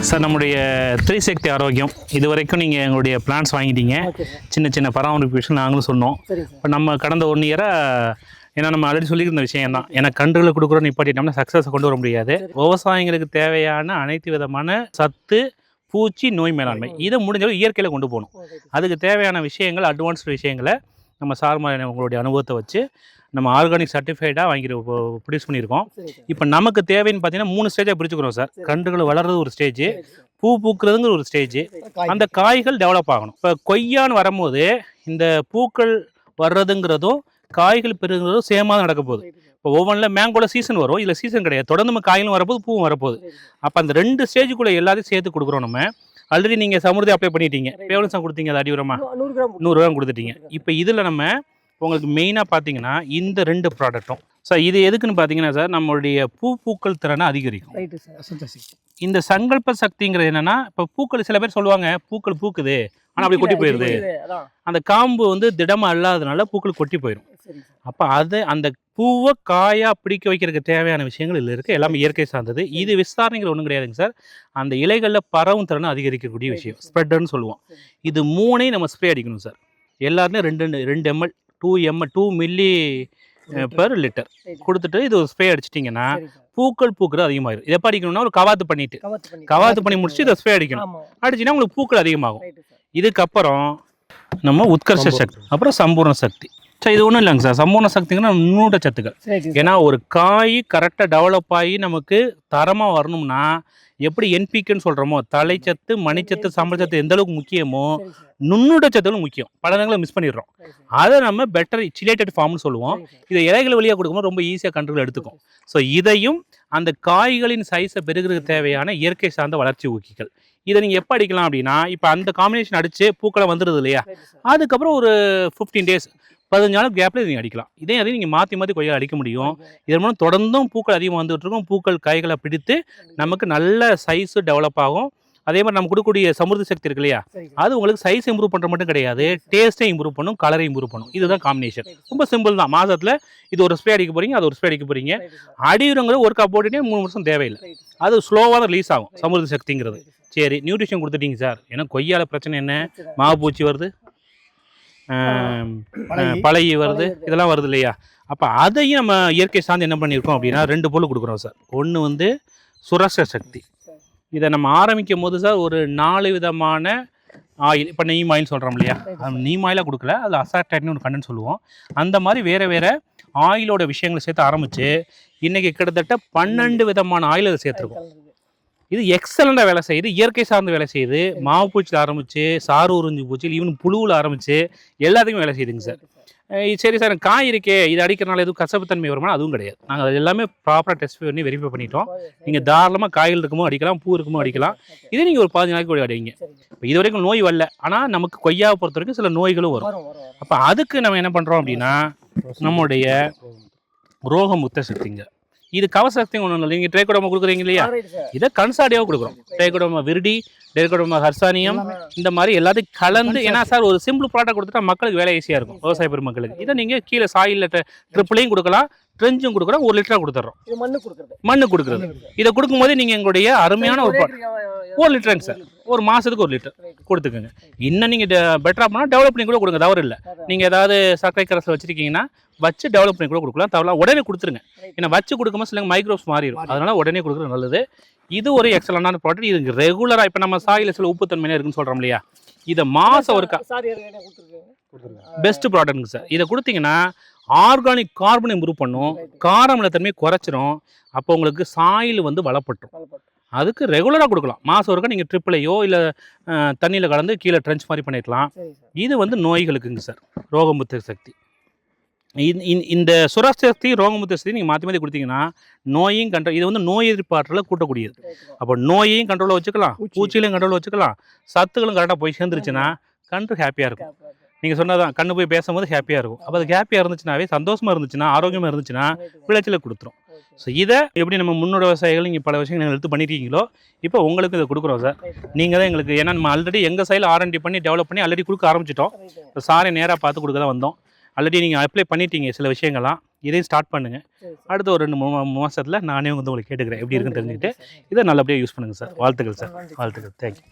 Sir நம்முடைய த்ரீசக்தி ஆரோக்கியம் இது வரைக்கும் நீங்கள் எங்களுடைய பிளான்ஸ் வாங்கிட்டீங்க. சின்ன சின்ன பராமரிப்பு விஷயம் நாங்களும் சொன்னோம். இப்போ நம்ம கடந்த 1 இயராக ஏன்னா நம்ம ஆல்ரெடி சொல்லியிருந்த விஷயம் தான். ஏன்னா கன்றுகளை கொடுக்குறோன்னு நிப்பாட்டிட்டோம்னா சக்ஸஸை கொண்டு வர முடியாது. விவசாயிகளுக்கு தேவையான அனைத்து விதமான சத்து, பூச்சி, நோய் மேலாண்மை இதை முடிஞ்சளவு இயற்கையில் கொண்டு போகணும். அதுக்கு தேவையான விஷயங்கள், அட்வான்ஸ்டு விஷயங்களை நம்ம சார்மாரியான உங்களுடைய அனுபவத்தை வச்சு நம்ம ஆர்கானிக் சர்டிஃபைடாக வாங்கி ப்ரொடியூஸ் பண்ணியிருக்கோம். இப்போ நமக்கு தேவைன்னு பார்த்தீங்கன்னா 3 ஸ்டேஜாக பிரிச்சுக்கிறோம் சார். கன்றுகள் வளர்றது ஒரு ஸ்டேஜ், பூ பூக்குறதுங்கிற ஒரு ஸ்டேஜ், அந்த காய்கள் டெவலப் ஆகணும். இப்போ கொய்யான்னு வரும்போது இந்த பூக்கள் வர்றதுங்கிறதும் காய்கள் பெறுங்கிறதும் சேமாக நடக்க போகுது. இப்போ ஒவ்வொன்றில் மேங்கோல சீசன் வரும், இதில் சீசன் கிடையாது. தொடர்ந்து நம்ம காய்களும் வரப்போது, பூவும் வரப்போகுது. அப்போ அந்த 2 ஸ்டேஜுக்குள்ளே எல்லாத்தையும் சேர்த்து கொடுக்குறோம். நம்ம ஆல்ரெடி நீங்கள் சமுர்த்தி அப்ளை பண்ணிட்டீங்க, பேவலன்ஸாக கொடுத்தீங்க, அது அடிவரமாக 100 கிராம் கொடுத்துட்டீங்க. இப்போ இதில் நம்ம உங்களுக்கு மெயினாக பார்த்தீங்கன்னா இந்த 2 ப்ராடக்ட்டும் சார் இது எதுக்குன்னு பார்த்தீங்கன்னா சார் நம்மளுடைய பூக்கள் திறனை அதிகரிக்கும். இந்த சங்கல்ப சக்திங்கிறது என்னென்னா, இப்போ பூக்கள் சில பேர் சொல்லுவாங்க பூக்கள் பூக்குது ஆனால் அப்படி கொட்டி போயிடுது. அந்த காம்பு வந்து திடமாக இல்லாததுனால பூக்கள் கொட்டி போயிடும். அப்போ அது அந்த பூவை காயாக பிடிக்க வைக்கிறதுக்கு தேவையான விஷயங்கள் இதில் இருக்குது. எல்லாமே இயற்கை சார்ந்தது. இது விசாரணைகள் ஒன்றும் கிடையாதுங்க சார். அந்த இலைகளில் பரவும் திறனை அதிகரிக்கக்கூடிய விஷயம் ஸ்ப்ரெட்டர்னு சொல்லுவோம். இது 3ஐயும் நம்ம ஸ்ப்ரே அடிக்கணும் சார். எல்லாருமே 2 ml 2 மில்லி பெர் லிட்டர் கொடுத்துட்டு இது ஒரு ஸ்ப்ரே அடிச்சிட்டிங்கன்னா பூக்கள் பூக்கிறது அதிகமாகிடும். இதை எப்படி அடிக்கணும்னா ஒரு கவாத்து பண்ணி முடிச்சு இதை ஸ்ப்ரே அடிக்கணும். அடிச்சிங்கன்னா உங்களுக்கு பூக்கள் அதிகமாகும். இதுக்கப்புறம் நம்ம உத்கர்ஷ சக்தி, அப்புறம் சம்பூர்ண சக்தி. சார் இது ஒன்றும் இல்லைங்க சார். சம்பூர்ண சக்திங்கன்னா நுண்ணூட்ட சத்துக்கள். ஏன்னா ஒரு காய் கரெக்டாக டெவலப் ஆகி நமக்கு தரமாக வரணும்னா எப்படி என்பிக்குன்னு சொல்கிறோமோ தலைச்சத்து, மணிச்சத்து, சம்பளச்சத்து எந்த அளவுக்கு முக்கியமோ நுண்ணூட்ட சத்துகளும் முக்கியம். பல நேரங்களை மிஸ் பண்ணிடுறோம். அதை நம்ம பெட்டர் சிலேட்டட் ஃபார்ம்னு சொல்லுவோம். இதை இலைகள் வழியாக கொடுக்கும்போது ரொம்ப ஈஸியாக கன்றுகள் எடுத்துக்கும். ஸோ இதையும் அந்த காய்களின் சைஸை பெருகிறதுக்கு தேவையான இயற்கை சார்ந்த வளர்ச்சி ஊக்கிகள். இதை நீங்கள் எப்போ அடிக்கலாம் அப்படின்னா, இப்போ அந்த காம்பினேஷன் அடித்து பூக்களை வந்துடுது இல்லையா, அதுக்கப்புறம் ஒரு 15 டேஸ் 15 நாள் கேப்பில் நீங்கள் அடிக்கலாம். அதையும் நீங்கள் மாற்றி கொய்யா அடிக்க முடியும். இதன் மூலம் தொடர்ந்தும் பூக்கள் அதிகமாக வந்துகிட்டு இருக்கும். பூக்கள் காய்களை பிடித்து நமக்கு நல்ல சைஸு டெவலப் ஆகும். அதே மாதிரி நம்ம கொடுக்கக்கூடிய சமுர்த்தி சக்தி இருக்கு இல்லையா, அது உங்களுக்கு சைஸ் இம்ப்ரூவ் பண்ணுற மட்டும் கிடையாது, டேஸ்ட்டை இம்ப்ரூவ் பண்ணும், கலரை இம்ப்ரூவ் பண்ணும். இதுதான் காம்பினேஷன். ரொம்ப சிம்பிள் தான். மாதத்தில் இது ஒரு ஸ்ப்ரே அடிக்க போகிறீங்க, அது ஒரு ஸ்ப்ரே அடிக்க போகிறீங்க. அடிக்கிறவங்க ஒரு கப் போட்டுட்டே 3 வருஷம் தேவையில்லை. அது ஸ்லோவாக தான் ரிலீஸ் ஆகும் சமுர்த்தி சக்திங்கிறது. சரி, நியூட்ரிஷன் கொடுத்துட்டீங்க சார். ஏன்னா கொய்யால பிரச்சனை என்ன, மாவு பூச்சி வருது, பழைய வருது, இதெல்லாம் வருது இல்லையா. அப்போ அதையும் நம்ம இயற்கை சார்ந்து என்ன பண்ணியிருக்கோம் அப்படின்னா 2 பொருள் கொடுக்குறோம் சார். ஒன்று வந்து சுரக்ஷ சக்தி. இதை நம்ம ஆரம்பிக்கும் போது சார் ஒரு 4 விதமான ஆயில், இப்போ நீம் ஆயில் சொல்கிறோம் இல்லையா, அது நீம் ஆயிலாக கொடுக்கல, அதில் அசாக்டைட்னு ஒரு கண்டென்ட் சொல்லுவோம். அந்த மாதிரி வேறு ஆயிலோட விஷயங்களை சேர்த்து ஆரம்பித்து இன்றைக்கி கிட்டத்தட்ட 12 விதமான ஆயில் அதை சேர்த்துருக்கோம். இது எக்ஸலண்டாக வேலை செய்யுது, இயற்கை சார்ந்து வேலை செய்யுது. மாவு பூச்சியில் ஆரம்பித்து, சாறு உறிஞ்சி பூச்சியில், ஈவன் புழுவில் ஆரம்பித்து எல்லாத்துக்கும் வேலை செய்யுதுங்க சார். சரி சார், காய் இருக்கே, இது அடிக்கிறனால எதுவும் கசப்புத்தன்மை வருமானா அதுவும் கிடையாது. நாங்கள் அது எல்லாமே ப்ராப்பராக டெஸ்ட் பண்ணி வெரிஃபை பண்ணிட்டோம். நீங்கள் தாராளமாக காய்கள் இருக்குமோ அடிக்கலாம், பூ இருக்குமோ அடிக்கலாம். இதே நீங்கள் ஒரு 15 நாளைக்கு அடிங்க. இப்போ இது வரைக்கும் நோய் வரல, ஆனால் நமக்கு கொய்யாவை பொறுத்த வரைக்கும் சில நோய்களும் வரும். அப்போ அதுக்கு நம்ம என்ன பண்ணுறோம் அப்படின்னா நம்முடைய ரோகமுக்த சக்திங்க. இது கவசக்தி ஒன்றும் இல்லை. நீங்கள் ட்ரைகோடர்மா கொடுக்குறீங்க இல்லையா, இதை கன்சாடியாவும் கொடுக்குறோம். ட்ரைகோடர்மா விரிடி, ட்ரைகோடர்மா ஹர்சானியம், இந்த மாதிரி எல்லாத்தையும் கலந்து. ஏன்னா சார் ஒரு சிம்பிள் ப்ராடக்ட் கொடுத்துட்டா மக்களுக்கு வேலை ஈஸியாக இருக்கும், விவசாய பெருமக்களுக்கு. இதை நீங்கள் கீழே சாயில் ட்ரிப்பிளையும் கொடுக்கலாம், ட்ரெஞ்சும் கொடுக்குறோம். 1 லிட்டராக கொடுத்துட்றோம். மண்ணு கொடுக்குறது. இதை கொடுக்கும்போது நீங்கள் எங்களுடைய அருமையான ஒரு 1 லிட்டருங்க சார். ஒரு மாதத்துக்கு 1 லிட்டர் கொடுத்துக்கோங்க. இன்னும் நீங்கள் பெட்டராக பண்ணால் டெவலப் பண்ணி கூட கொடுங்க, தவறு இல்லை. நீங்கள் ஏதாவது சர்க்கரை கரசை வச்சுருக்கீங்கன்னா வச்சு டெவலப் பண்ணி கூட கொடுக்கலாம், தவறலாம். உடனே கொடுத்துருங்க. ஏன்னா வச்சு கொடுக்கும்போது சில மைக்ரோப்ஸ் மாறிடும், அதனால் உடனே கொடுக்குறது நல்லது. இது ஒரு எக்ஸலண்டான ப்ராடக்ட். இது ரெகுலராக இப்போ நம்ம சாயில் சில உப்புத்தன்மையாக இருக்குன்னு சொல்கிறோம் இல்லையா, இதை மாதம் ஒரு பெஸ்ட் ப்ராடக்ட்டுங்க சார். இதை கொடுத்தீங்கன்னா ஆர்கானிக் கார்பனை இம்ப்ரூவ் பண்ணும், காரமிலத்தன்மையை குறைச்சிரும். அப்போ உங்களுக்கு சாயில் வந்து வளப்பட்டுரும். அதுக்கு ரெகுலராக கொடுக்கலாம். மாதம் ஒருக்கா நீங்கள் ட்ரிப்பிளையோ இல்லை தண்ணியில் கலந்து கீழே ட்ரென்ச் மாதிரி பண்ணிக்கலாம். இது வந்து நோய்களுக்குங்க சார், ரோகமுக்த சக்தி. இந்த சுரசக்தி, ரோகமுக்த சக்தி நீங்கள் மாற்றி கொடுத்தீங்கன்னா நோயையும் கண்ட்ரோல், இது வந்து நோய் எதிர்ப்பாற்றலை கூட்டக்கூடியது. அப்போ நோயையும் கண்ட்ரோலில் வச்சுக்கலாம், பூச்சியிலையும் கண்ட்ரோலில் வச்சுக்கலாம், சத்துக்களும் கரெக்டாக போய் சேர்ந்துருச்சுன்னா கன்று ஹாப்பியாக இருக்கும். நீங்கள் சொன்னதான், கண்ணு போய் பேசும்போது ஹாப்பியாக இருக்கும். அப்போ அது ஹாப்பியாக இருந்துச்சுனாவே, சந்தோஷமாக இருந்துச்சுன்னா, ஆரோக்கியமாக இருந்துச்சுன்னா விளைச்சலை கொடுத்துரும். ஸோ இதை எப்படி நம்ம முன்னோட விவசாயிகள் நீங்கள் பல விஷயங்கள் எடுத்து பண்ணியிருக்கீங்களோ இப்போ உங்களுக்கு இதை கொடுக்குறோம் சார். நீங்கள் தான் எங்களுக்கு, ஏன்னா நம்ம ஆல்ரெடி எங்கள் சைடில் R&D பண்ணி டெவலப் பண்ணி ஆல்ரெடி கொடுக்க ஆரம்பிச்சிட்டோம். இப்போ சாரை நேராக பார்த்து கொடுக்க தான் வந்தோம். ஆல்ரெடி நீங்கள் அப்ளை பண்ணிட்டீங்க சில விஷயங்கள்லாம். இதையும் ஸ்டார்ட் பண்ணுங்கள். அடுத்த ஒரு 2-3 மாதத்தில் நானே வந்து உங்களுக்கு கேட்டுக்கிறேன் எப்படி இருக்குன்னு தெரிஞ்சுக்கிட்டு இதை நல்லபடியாக யூஸ் பண்ணுங்கள் சார். வாழ்த்துக்கள் சார். வாழ்த்துக்கள். தேங்க்யூ.